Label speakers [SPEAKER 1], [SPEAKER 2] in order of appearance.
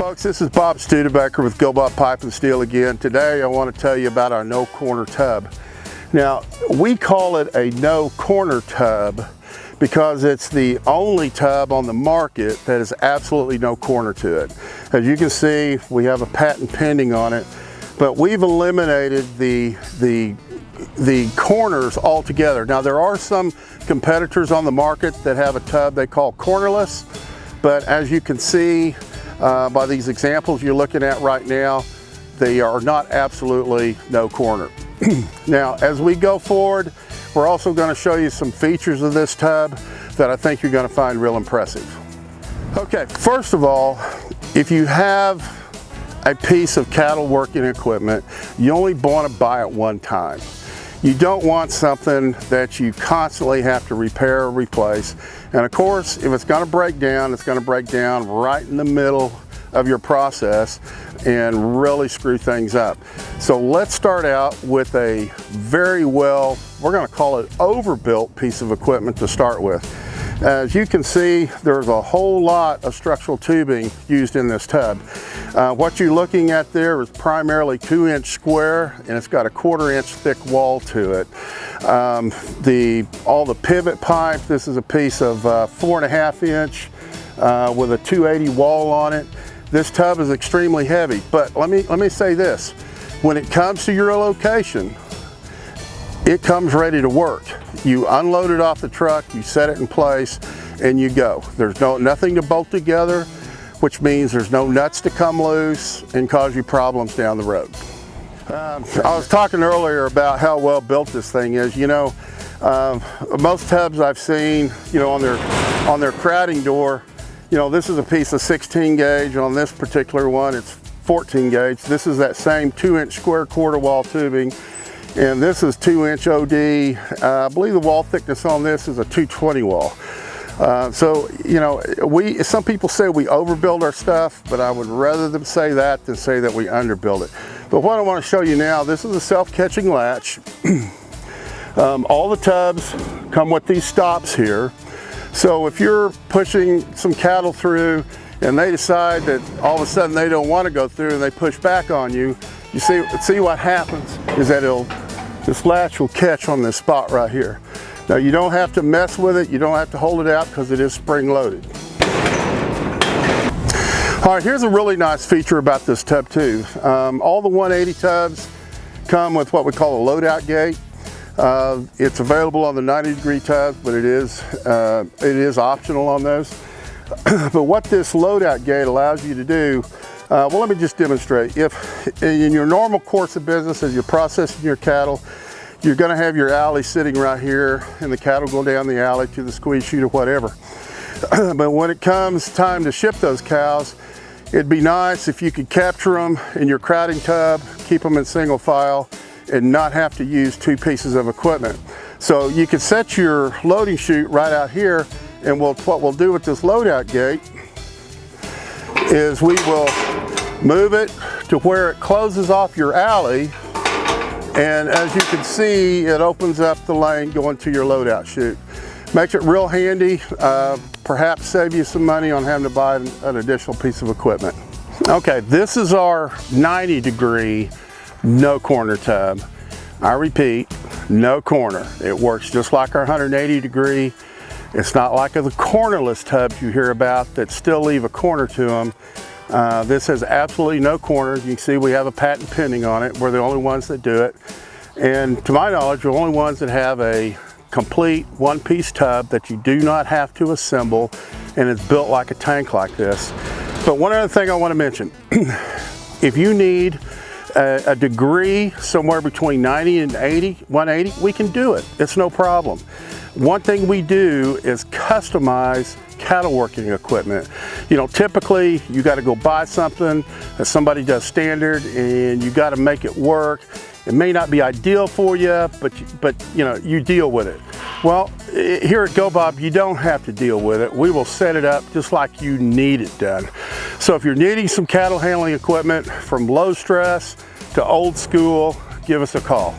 [SPEAKER 1] Folks, this is Bob Studebaker with GoBob Pipe and Steel again. Today I want to tell you about our no corner tub. Now, we call it a no corner tub because it's the only tub on the market that has absolutely no corner to it. As you can see, we have a patent pending on it, but we've eliminated the corners altogether. Now, there are some competitors on the market that have a tub they call cornerless, but as you can see by these examples you're looking at right now, they are not absolutely no corner. Now, as we go forward, we're also going to show you some features of this tub that I think you're going to find real impressive. Okay, first of all, if you have a piece of cattle working equipment, you only want to buy it one time. You don't want something that you constantly have to repair or replace. And of course, if it's going to break down, it's going to break down right in the middle of your process and really screw things up. So let's start out with a very well, we're going to call it overbuilt piece of equipment to start with. As you can see, there's a whole lot of structural tubing used in this tub. What you're looking at there is primarily 2-inch square, and it's got a 1/4-inch thick wall to it. All the pivot pipe, this is a piece of 4.5-inch with a 280 wall on it. This tub is extremely heavy, but let me say this. When it comes to your location, it comes ready to work. You unload it off the truck, you set it in place, and you go. There's nothing to bolt together, which means there's no nuts to come loose and cause you problems down the road. I was talking earlier about how well built this thing is. You know, most tubs I've seen, you know, on their crowding door, you know, this is a piece of 16 gauge. On this particular one, it's 14 gauge. This is that same 2-inch square 1/4 wall tubing. And this is 2-inch OD. I believe the wall thickness on this is a 220 wall. So, you know, some people say we overbuild our stuff, but I would rather them say that than say that we underbuild it. But what I want to show you now, this is a self-catching latch. All the tubs come with these stops here. So if you're pushing some cattle through and they decide that all of a sudden they don't want to go through and they push back on you, you see what happens is that this latch will catch on this spot right here. Now, you don't have to mess with it, you don't have to hold it out because it is spring loaded. All right, here's a really nice feature about this tub too. All the 180 tubs come with what we call a loadout gate. It's available on the 90-degree tubs, but it is optional on those. But what this loadout gate allows you to do, well, let me just demonstrate. If in your normal course of business, as you're processing your cattle, you're going to have your alley sitting right here and the cattle go down the alley to the squeeze chute or whatever. But when it comes time to ship those cows, it'd be nice if you could capture them in your crowding tub, keep them in single file, and not have to use 2 pieces of equipment. So you could set your loading chute right out here, and what we'll do with this loadout gate is we will move it to where it closes off your alley, and as you can see, it opens up the lane going to your loadout chute. Makes it real handy, perhaps save you some money on having to buy an additional piece of equipment. Okay, this is our 90-degree no corner tub. I repeat, no corner. It works just like our 180-degree. It's not like the cornerless tubs you hear about that still leave a corner to them. This has absolutely no corners. You can see we have a patent pending on it. We're the only ones that do it. And to my knowledge, we're the only ones that have a complete one-piece tub that you do not have to assemble, and it's built like a tank like this. But one other thing I want to mention, if you need a degree somewhere between 90 and 180, we can do it. It's no problem. One thing we do is customize cattle working equipment. You know, typically you got to go buy something that somebody does standard and you got to make it work. It may not be ideal for you, but you know, you deal with it. Well, here at GoBob, you don't have to deal with it. We will set it up just like you need it done. So if you're needing some cattle handling equipment from low stress to old school, give us a call.